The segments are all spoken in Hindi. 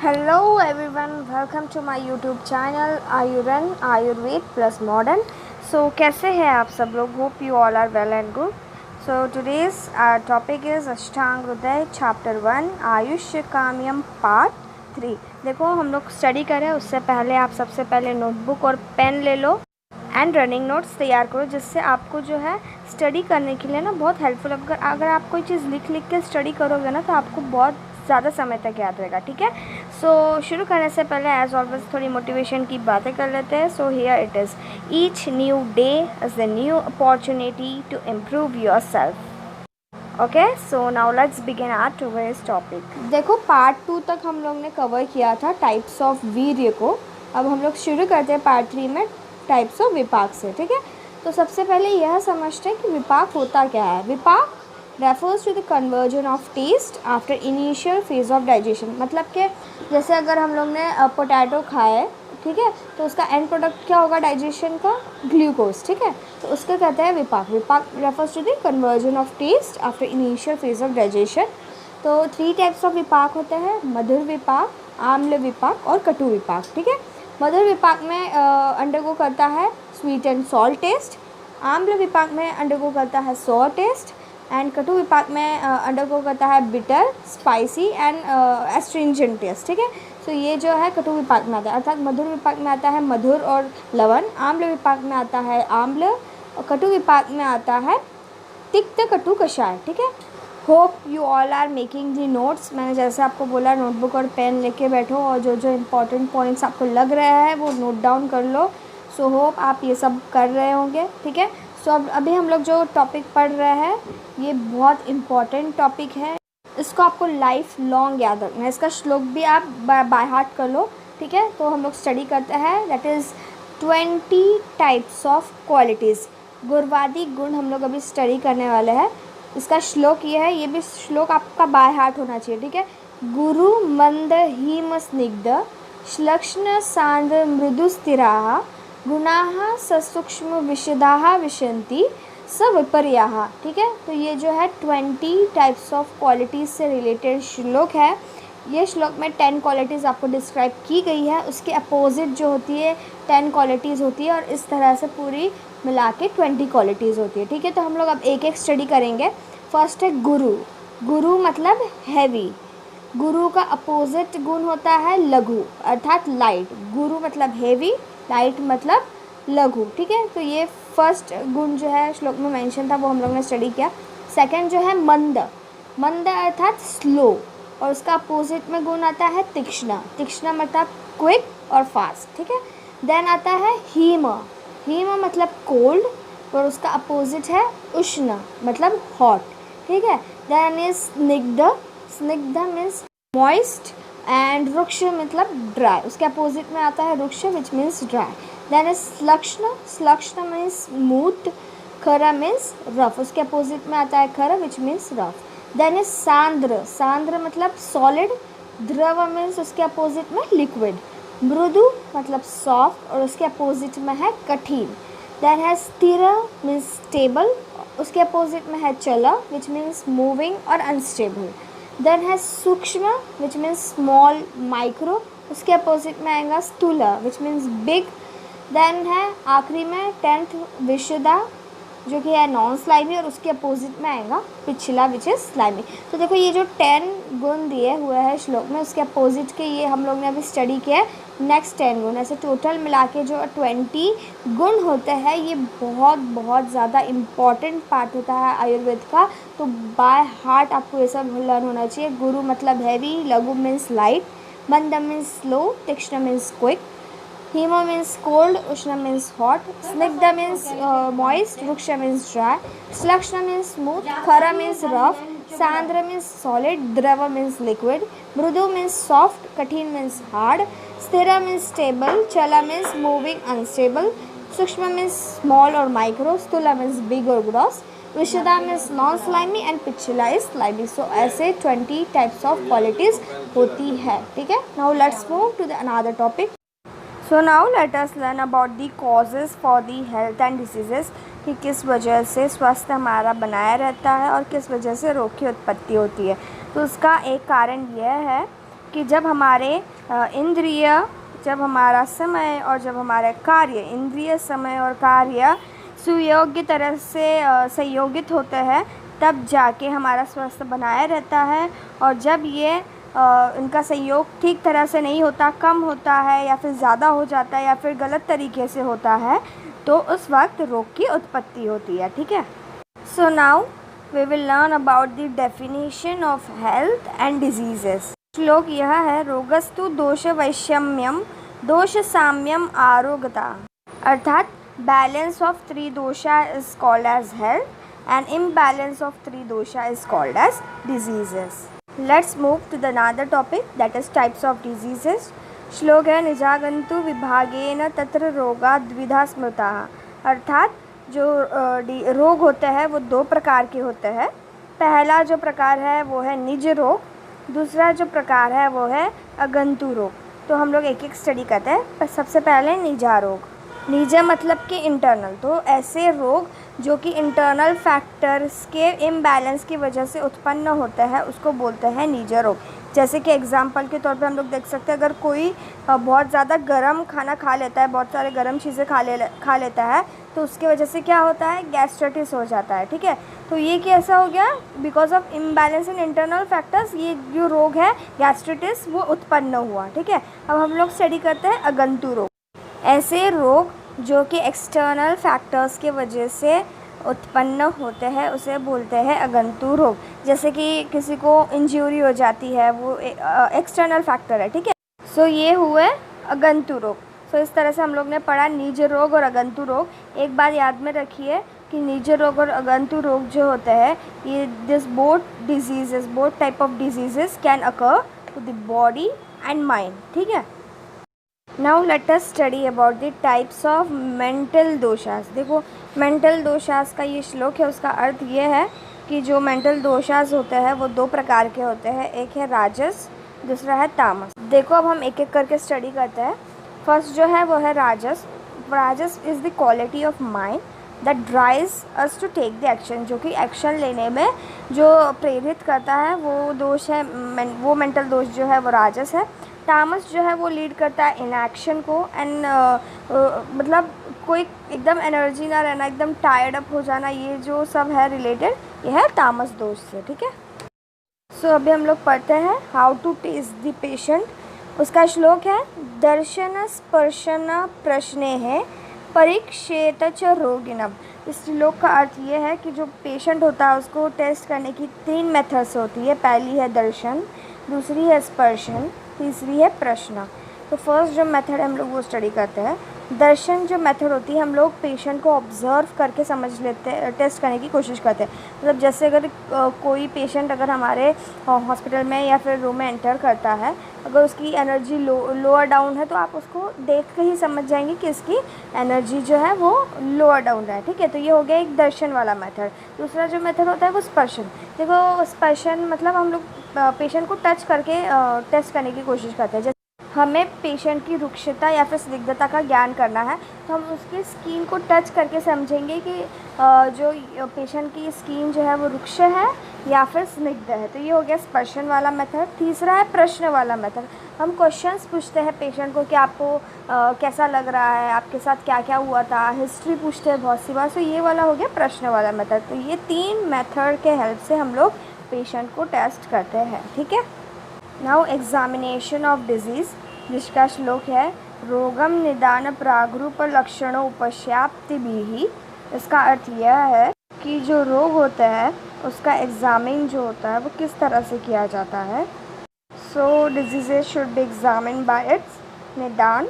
Hello everyone, welcome to my YouTube channel Ayuran Ayurved plus Modern. So कैसे हैं आप सब लोग? Hope you all are well and good. So today's topic is अष्टांग हृदय चैप्टर 1 आयुष्य काम्यम पार्ट 3. देखो हम लोग स्टडी करें उससे पहले आप सबसे पहले नोटबुक और पेन ले लो एंड रनिंग नोट्स तैयार करो, जिससे आपको जो है स्टडी करने के लिए ना बहुत हेल्पफुल। अगर आप कोई चीज़ लिख के स्टडी करोगे ना तो आपको बहुत ज़्यादा समय तक याद रहेगा। ठीक है, सो शुरू करने से पहले एज ऑलवेज थोड़ी मोटिवेशन की बातें कर लेते हैं। So here it is, each new day is a new opportunity to improve yourself. Okay, so now let's begin our today's topic. देखो पार्ट 2 तक हम लोग ने कवर किया था टाइप्स ऑफ वीर्य को। अब हम लोग शुरू करते हैं पार्ट 3 में टाइप्स ऑफ विपाक से। ठीक है, तो सबसे पहले यह समझते हैं कि विपाक होता क्या है। विपाक refers to the conversion of taste after initial phase of digestion. मतलब कि जैसे अगर हम लोग ने पोटैटो खाए, ठीक है, तो उसका एंड प्रोडक्ट क्या होगा डाइजेशन का? ग्लूकोज। ठीक है, तो उसका कहते हैं विपाक। विपाक refers to the conversion of taste after initial phase of digestion. तो 3 टाइप्स ऑफ विपाक होते हैं, मधुर विपाक, आम्ल विपाक और कटु विपाक। ठीक है, मधुर विपाक में अंडरगो करता है स्वीट एंड सॉल्ट टेस्ट, आम्ल विपाक में अंडरगो करता है सॉर टेस्ट एंड कटु विपाक में अंडरगो करता है bitter, spicy and astringent taste. ठीक है, तो ये जो है कटु विपाक में आता है। अर्थात मधुर विपाक में आता है मधुर और लवण, आम्ल विपाक में आता है आम्ल और कटु विपाक में आता है तिक्त कटु कषाय। ठीक है, hope you all are making the notes. मैंने जैसे आपको बोला नोटबुक और पेन लेके बैठो और जो जो इम्पोर्टेंट पॉइंट्स आपको लग रहे हैं वो नोट डाउन कर लो। सो होप आप ये सब कर रहे होंगे। ठीक है, सो अब अभी हम लोग जो टॉपिक पढ़ रहे हैं ये बहुत इम्पॉर्टेंट टॉपिक है, इसको आपको लाइफ लॉन्ग याद रखना है। इसका श्लोक भी आप बाय हार्ट कर लो। ठीक है, तो हम लोग स्टडी करते हैं, that is 20 types of qualities. गुणवादी गुण हम लोग अभी स्टडी करने वाले हैं। इसका श्लोक ये है, ये भी श्लोक आपका बाय हार्ट होना चाहिए। ठीक है, गुरु मंद हिम स्निग्ध श्लक्ष्ण सांद्र मृदु स्थिराः गुणाः ससूक्ष्म विशदाः विशन्ति स विपर्याः। ठीक है, तो ये जो है 20 टाइप्स ऑफ क्वालिटीज़ से रिलेटेड श्लोक है। ये श्लोक में 10 क्वालिटीज़ आपको डिस्क्राइब की गई है, उसके अपोजिट जो होती है 10 क्वालिटीज़ होती है और इस तरह से पूरी मिला के 20 क्वालिटीज़ होती है। ठीक है, तो हम लोग अब एक एक स्टडी करेंगे। फर्स्ट है गुरु। गुरु मतलब हैवी। गुरु का अपोजिट गुण होता है लघु अर्थात लाइट। गुरु मतलब हैवी, लाइट मतलब लघु। ठीक है, तो ये फर्स्ट गुण जो है श्लोक में मेंशन था वो हम लोग ने स्टडी किया। सेकंड जो है मंद। मंद अर्थात स्लो और उसका अपोजिट में गुण आता है तीक्ष्ण। तीक्ष्ण मतलब क्विक और फास्ट। ठीक है, देन आता है हीम। हीम मतलब कोल्ड और उसका अपोजिट है उष्ण मतलब हॉट। ठीक है, देन इज स्निग्ध। स्निग्ध मीन्स मॉइस्ट एंड रुक्ष मतलब ड्राई, उसके अपोजिट में आता है रुक्ष which means dry. Then is श्लक्ष्ण। श्लक्ष्ण मीन्स स्मूथ। खर मीन्स रफ, उसके अपोजिट में आता है खर which means rough. Then is सांद्र। सांद्र मतलब सॉलिड। द्रव मीन्स उसके अपोजिट में लिक्विड। मृदु मतलब सॉफ्ट और उसके अपोजिट में है कठिन। देन है स्थिर मीन्स स्टेबल, उसके अपोजिट में है चला विच मीन्स मूविंग और अनस्टेबल। देन है सूक्ष्म विच मीन्स स्मॉल माइक्रो, उसके अपोजिट में आएगा स्थूल विच मीन्स बिग। देन है आखिरी में 10th विशदा जो कि है नॉन स्लाइमी और उसके अपोजिट में आएगा पिछला विच इज़ स्लाइमी। तो देखो ये जो 10 गुण दिए हुए हैं श्लोक में उसके अपोजिट के ये हम लोग ने अभी स्टडी किया है नेक्स्ट 10 गुण। ऐसे टोटल मिला के जो 20 गुण होते हैं ये बहुत ज़्यादा इम्पॉर्टेंट पार्ट होता है आयुर्वेद का। तो बाय हार्ट आपको ये सब लर्न होना चाहिए। गुरु मतलब हैवी, लघु मीन्स लाइट, मंद मीन्स स्लो, तीक्ष्ण means quick, Hema means cold, Ushna means hot, Snigdha means moist, Ruksha means dry, Slakshna means smooth, Khara means rough, Sandra means solid, Drava means liquid, Mrudu means soft, Kathin means hard, Sthira means stable, Chala means moving, unstable, Sukshma means small or micro, Stula means big or gross, Vishada means non-slimy and Pichila is slimy. So ऐसे 20 types of qualities होती है। ठीक है, now let's move to the another topic. So now let us learn about the causes for the health and diseases कि किस वजह से स्वास्थ्य हमारा बनाया रहता है और किस वजह से रोग की उत्पत्ति होती है। तो उसका एक कारण यह है कि जब हमारे इंद्रिय, जब हमारा समय और जब हमारा कार्य, इंद्रिय, समय और कार्य सुयोग्य तरह से संयोगित होते हैं, तब जाके हमारा स्वास्थ्य बनाए रहता है। और जब ये इनका संयोग ठीक तरह से नहीं होता, कम होता है या फिर ज़्यादा हो जाता है या फिर गलत तरीके से होता है, तो उस वक्त रोग की उत्पत्ति होती है। ठीक है। So now we will learn about the definition of health and diseases. श्लोक यह है, रोगस्तु दोष वैषम्यम दोष साम्यम आरोग्यता, अर्थात बैलेंस ऑफ थ्री दोषा is called as health and imbalance of three दोषा is called as diseases. Let's move to the another topic, that is types of diseases. श्लोक है, निजागंतु विभागेन तत्र रोगा द्विधा स्मृता, अर्थात जो रोग होते हैं वो दो प्रकार के होते हैं। पहला जो प्रकार है वो है निज रोग, दूसरा जो प्रकार है वो है अगंतु रोग। तो हम लोग एक एक स्टडी करते हैं। पर सबसे पहले निजा रोग। निजा मतलब कि इंटरनल, तो ऐसे रोग जो कि इंटरनल फैक्टर्स के इम्बैलेंस की वजह से उत्पन्न होते हैं उसको बोलते हैं निजा रोग। जैसे कि एग्जांपल के तौर पे हम लोग देख सकते हैं, अगर कोई बहुत ज़्यादा गर्म खाना खा लेता है, बहुत सारे गर्म चीज़ें खा लेता है, तो उसकी वजह से क्या होता है, गैस्ट्राइटिस हो जाता है। ठीक है। तो ये कैसा हो गया, because of imbalance in internal factors, ये जो रोग है गैस्ट्राइटिस वो उत्पन्न हुआ। ठीक है। अब हम लोग स्टडी करते हैं अगंतु रोग। ऐसे रोग जो कि एक्सटर्नल फैक्टर्स के वजह से उत्पन्न होते हैं उसे बोलते हैं अगंतु रोग। जैसे कि किसी को इंजरी हो जाती है, वो एक्सटर्नल फैक्टर है। ठीक है। सो ये हुए अगंतु रोग। सो इस तरह से हम लोग ने पढ़ा निज रोग और अगंतु रोग। एक बात याद में रखिए कि निज रोग और अगंतु रोग जो होते हैं, ये this both diseases, both type of diseases can occur to the body and mind. ठीक है। Now let us study about the types of mental दोषास। देखो, मेंटल दोषास का ये श्लोक है, उसका अर्थ ये है कि जो मेंटल दोषास होते हैं वो दो प्रकार के होते हैं, एक है राजस, दूसरा है तामस। देखो अब हम एक एक करके स्टडी करते हैं। फर्स्ट जो है वो है राजस। राजस is the quality of mind that drives us to take the action, जो कि एक्शन लेने में जो प्रेरित करता है वो दोष है, वो मेंटल दोष जो है वो राजस है। तामस जो है वो लीड करता है इनएक्शन को एंड मतलब कोई एकदम एनर्जी ना रहना, एकदम टायर्ड अप हो जाना, ये जो सब है रिलेटेड, ये है तामस दोष से। ठीक है। सो अभी हम लोग पढ़ते हैं how to test the patient. उसका श्लोक है, दर्शन स्पर्शन प्रश्ने है परीक्षेत च रोगिणम। इस श्लोक का अर्थ ये है कि जो पेशेंट होता है उसको टेस्ट करने की 3 मेथड्स होती है। पहली है दर्शन, दूसरी है स्पर्शन, तीसरी है प्रश्न। तो फर्स्ट जो मेथड है हम लोग वो स्टडी करते हैं। दर्शन जो मेथड होती है, हम लोग पेशेंट को ऑब्जर्व करके समझ लेते हैं, टेस्ट करने की कोशिश करते हैं। मतलब जैसे अगर कोई पेशेंट अगर हमारे हॉस्पिटल में या फिर रूम में एंटर करता है, अगर उसकी एनर्जी लोअर डाउन है तो आप उसको देख के ही समझ जाएंगे कि इसकी एनर्जी जो है वो लोअर डाउन है। ठीक है। तो ये हो गया एक दर्शन वाला मेथड। दूसरा जो मेथड होता है वो स्पर्शन। देखो, स्पर्शन मतलब हम लोग पेशेंट को टच करके टेस्ट करने की कोशिश करते हैं। जैसे हमें पेशेंट की रुक्षता या फिर स्निग्धता का ज्ञान करना है तो हम उसकी स्किन को टच करके समझेंगे कि जो पेशेंट की स्किन जो है वो रुक्ष है या फिर स्निग्ध है। तो ये हो गया स्पर्शन वाला मेथड। तीसरा है प्रश्न वाला मेथड। हम क्वेश्चंस पूछते हैं पेशेंट को कि आपको कैसा लग रहा है, आपके साथ क्या क्या हुआ था, हिस्ट्री पूछते हैं बहुत सी बार। तो ये वाला हो गया प्रश्न वाला मेथड। तो ये 3 मेथड के हेल्प से हम लोग पेशेंट को टेस्ट करते हैं। ठीक है। नाउ एग्जामिनेशन ऑफ डिजीज़, जिसका श्लोक है, रोगम निदान प्रागरूप लक्षणों उपश्याप्ति भी। इसका अर्थ यह है कि जो रोग होता है उसका एग्जामिन जो होता है वो किस तरह से किया जाता है। So diseases should be examine by its निदान,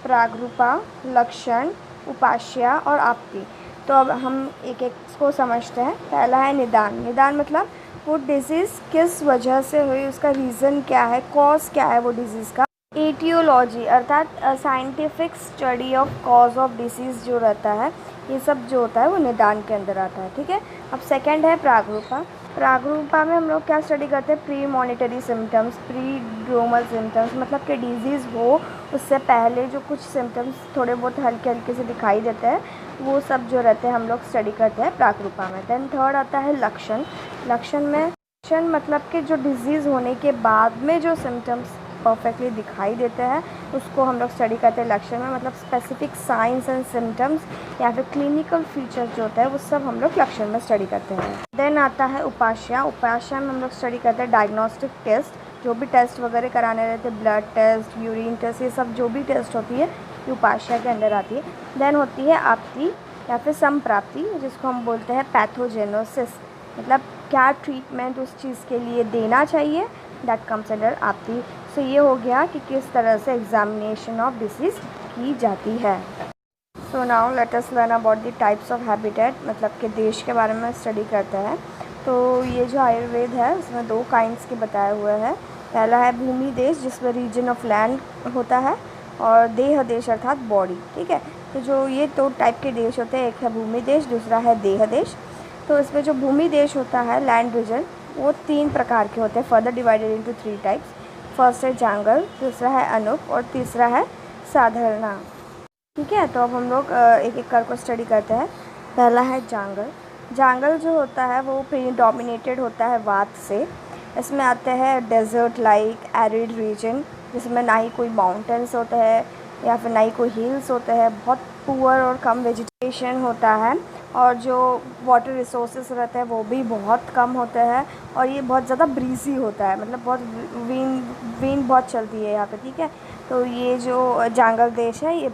प्रागरूपा, लक्षण, उपास्या और आपति। तो अब हम एक एक को समझते हैं। पहला है निदान। निदान मतलब वो डिजीज़ किस वजह से हुई, उसका रीज़न क्या है, कॉज क्या है वो डिजीज़ का। एटियोलॉजी अर्थात scientific study of cause of disease जो रहता है, ये सब जो होता है वो निदान के अंदर आता है। ठीक है। अब सेकंड है प्रागरूपा। प्रागरूपा में हम लोग क्या स्टडी करते हैं, premonitory symptoms, prodromal symptoms, मतलब कि डिजीज़ हो उससे पहले जो कुछ सिम्टम्स थोड़े बहुत हल्के हल्के से दिखाई देते हैं, वो सब जो रहते हैं हम लोग स्टडी करते हैं प्रागरूपा में। देन थर्ड आता है लक्षण। लक्षण में मतलब कि जो डिज़ीज़ होने के बाद में जो सिम्टम्स परफेक्टली दिखाई देते हैं उसको हम लोग स्टडी करते हैं लक्षण में, मतलब स्पेसिफिक साइंस एंड सिम्टम्स या फिर क्लिनिकल फीचर्स जो होता है वो सब हम लोग लक्षण में स्टडी करते हैं। देन आता है उपाश्या। उपाश्या में हम लोग स्टडी करते हैं डायग्नोस्टिक टेस्ट, जो भी टेस्ट वगैरह कराने रहते हैं, ब्लड टेस्ट, यूरिन टेस्ट, ये सब जो भी टेस्ट होती है ये उपाश्या के अंदर आती है। देन होती है आपती या फिर संप्राप्ति, जिसको हम बोलते हैं पैथोजेनोसिस, मतलब क्या ट्रीटमेंट उस चीज़ के लिए देना चाहिए, दैट कम्स अंडर आपती। सो ये हो गया कि किस तरह से एग्जामिनेशन ऑफ डिसीज़ की जाती है। So now let us learn about the types of habitat, मतलब कि देश के बारे में स्टडी करते हैं। तो ये जो आयुर्वेद है उसमें 2 काइंड्स के बताए हुए हैं। पहला है भूमि देश, जिसमें रीजन ऑफ लैंड होता है, और देह देश अर्थात बॉडी। ठीक है, तो जो ये 2 टाइप के देश होते हैं, एक है भूमि देश, दूसरा है देह देश। तो इसमें जो भूमि देश होता है, लैंड रीजन, वो 3 प्रकार के होते हैं, further divided into 3 types. First है जांगल, दूसरा है अनुप और तीसरा है साधारणा। ठीक है, तो अब हम लोग एक एक कर को स्टडी करते हैं। पहला है जांगल। जांगल जो होता है वो प्रीडोमिनेटेड होता है वात से। इसमें आते हैं डेजर्ट लाइक एरिड रीजन, जिसमें ना ही कोई माउंटेन्स होते हैं या फिर ना ही कोई हिल्स होते हैं, बहुत पुअर और कम वेजिटेशन होता है, और जो वाटर रिसोर्सेज रहते हैं वो भी बहुत कम होते हैं, और ये बहुत ज़्यादा ब्रीजी होता है, मतलब बहुत विंड बहुत चलती है यहाँ पे। ठीक है, तो ये जो जांगल देश है ये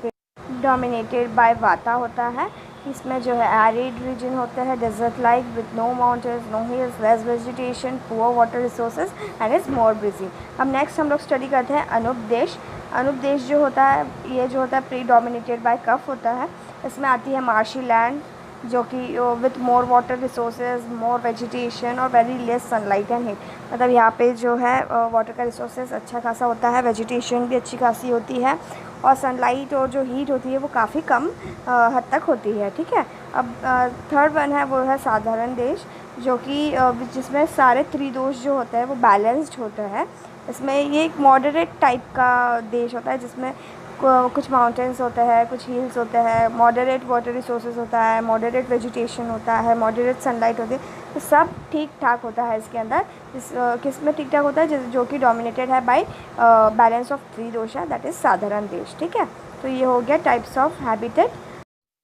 डोमिनेटेड बाय वाता होता है। इसमें जो है एरिड रीजन होता है, desert like with no mountains, no hills, less vegetation, poor water resources and is more breezy. अब नेक्स्ट हम लोग स्टडी करते हैं अनुप देश। अनुप देश जो होता है, ये जो होता है प्री डोमिनेटेड बाय कफ होता है। इसमें आती है मार्शी लैंड, जो कि with more water resources, more vegetation और very less sunlight and heat. मतलब यहाँ पे जो है वाटर का रिसोर्सेज अच्छा खासा होता है, वेजिटेशन भी अच्छी खासी होती है, और सनलाइट और जो हीट होती है वो काफ़ी कम हद तक होती है। ठीक है, अब थर्ड वन है वो है साधारण देश, जो कि जिसमें सारे त्रिदोष जो होते हैं वो बैलेंस्ड होता है। इसमें ये एक मॉडरेट टाइप का देश होता है, जिसमें कुछ माउंटेन्स होते हैं, कुछ हिल्स होते हैं, मॉडरेट वाटर रिसोर्सेज होता है, मॉडरेट वेजिटेशन होता है, मॉडरेट सनलाइट होती है, तो सब ठीक ठाक होता है इसके अंदर। किस में ठीक ठाक होता है, जो कि डोमिनेटेड है बाय बैलेंस ऑफ 3 दोषा, दैट इज़ साधारण देश। ठीक है, तो ये हो गया types of habitat.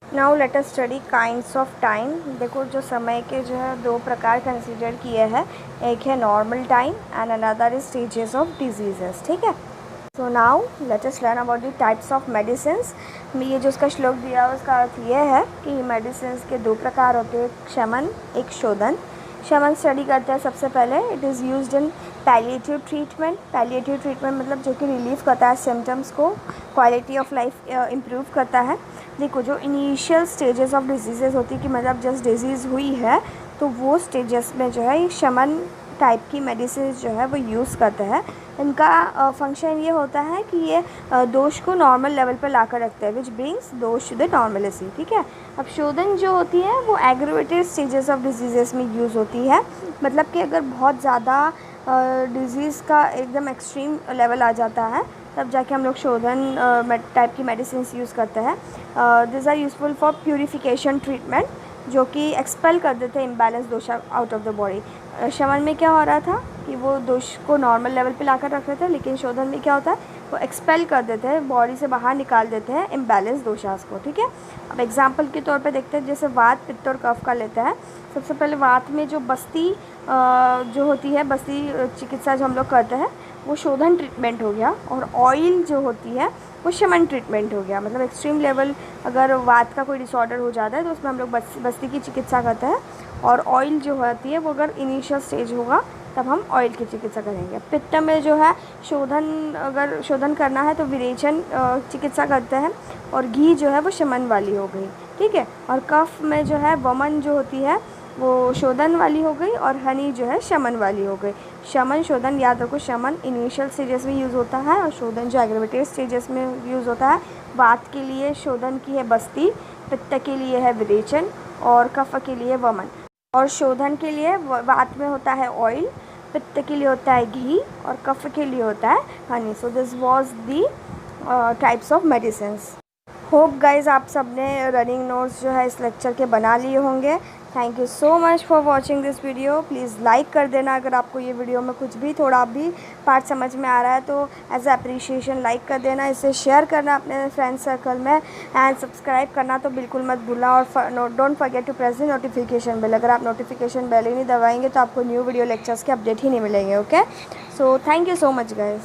Now let us study kinds of time. देखो, जो समय के जो है 2 प्रकार कंसिडर किए हैं, एक है normal time and another is stages of diseases. ठीक है, so now let us learn about the types of medicines. ये जो उसका श्लोक दिया है उसका अर्थ ये है कि मेडिसिन्स के 2 प्रकार होते हैं, एक शमन, एक शोधन। शमन स्टडी करते हैं सबसे पहले, it is used in palliative treatment. Palliative treatment मतलब जो कि रिलीफ करता है सिम्टम्स को, क्वालिटी ऑफ लाइफ इम्प्रूव करता है। देखो, जो इनिशियल स्टेजेस ऑफ डिजीज़ेस होती है कि मतलब जस्ट डिजीज़ हुई है तो वो स्टेजेस में जो है ये शमन टाइप की मेडिसिन जो है वो यूज़ करते हैं। इनका फंक्शन ये होता है कि ये दोष को नॉर्मल लेवल पर ला कर रखते हैं, विच ब्रिंग्स दोष टू द नॉर्मलिटी। ठीक है, अब शोधन जो होती है वो एग्रेवेटेड स्टेजेस ऑफ डिजीज़ेस में यूज़ होती है, मतलब कि अगर बहुत ज़्यादा डिज़ीज़ का एकदम एक्सट्रीम लेवल आ जाता है तब जाके हम लोग शोधन टाइप की मेडिसिन यूज़ करते हैं। This are useful for purification treatment, जो कि एक्सपेल कर देते हैं इम्बैलेंस दोष आउट ऑफ द बॉडी। शमन में क्या हो रहा था कि वो दोष को नॉर्मल लेवल पे लाकर रख रहे थे, लेकिन शोधन में क्या होता है वो एक्सपेल कर देते हैं, बॉडी से बाहर निकाल देते हैं इम्बैलेंस दोषास को। ठीक है, अब एग्जांपल के तौर पे देखते हैं, जैसे वात, पित्त और कफ का लेते हैं। सबसे पहले वात में जो बस्ती जो होती है, बस्ती चिकित्सा जो हम लोग करते हैं वो शोधन ट्रीटमेंट हो गया, और ऑयल जो होती है वो शमन ट्रीटमेंट हो गया। मतलब एक्सट्रीम लेवल अगर वात का कोई डिसऑर्डर हो जाता है तो उसमें हम लोग बस्ती की चिकित्सा करते हैं, और ऑयल जो होती है वो अगर इनिशियल स्टेज होगा तब हम ऑयल की चिकित्सा करेंगे। पित्त में जो है शोधन, अगर शोधन करना है तो विरेचन चिकित्सा करते हैं, और घी जो है वो शमन वाली हो गई। ठीक है, और कफ में जो है वमन जो होती है वो शोधन वाली हो गई, और हनी जो है शमन वाली हो गई। शमन शोधन याद रखो, शमन इनिशियल स्टेजेस में यूज़ होता है और शोधन जो एग्रेवेटेड स्टेजेस में यूज़ होता है। वात के लिए शोधन की है बस्ती, पित्त के लिए है विरेचन, और कफ के लिए वमन। और शोधन के लिए वात में होता है ऑयल, पित्त के लिए होता है घी, और कफ के लिए होता है Honey. So this was the types of medicines. Hope guys आप सब ने रनिंग नोट्स जो है इस लेक्चर के बना लिए होंगे। Thank you so much for watching this video. Please like कर देना अगर आपको ये वीडियो में कुछ भी थोड़ा भी पार्ट समझ में आ रहा है तो एज ए अप्रिशिएशन लाइक कर देना। इसे शेयर करना अपने फ्रेंड सर्कल में एंड सब्सक्राइब करना तो बिल्कुल मत भूलना। और don't forget to press the notification bell. अगर आप नोटिफिकेशन बेल ही नहीं दबाएंगे तो आपको न्यू वीडियो लेक्चर्स के अपडेट ही नहीं मिलेंगे। Okay, so thank you so much guys.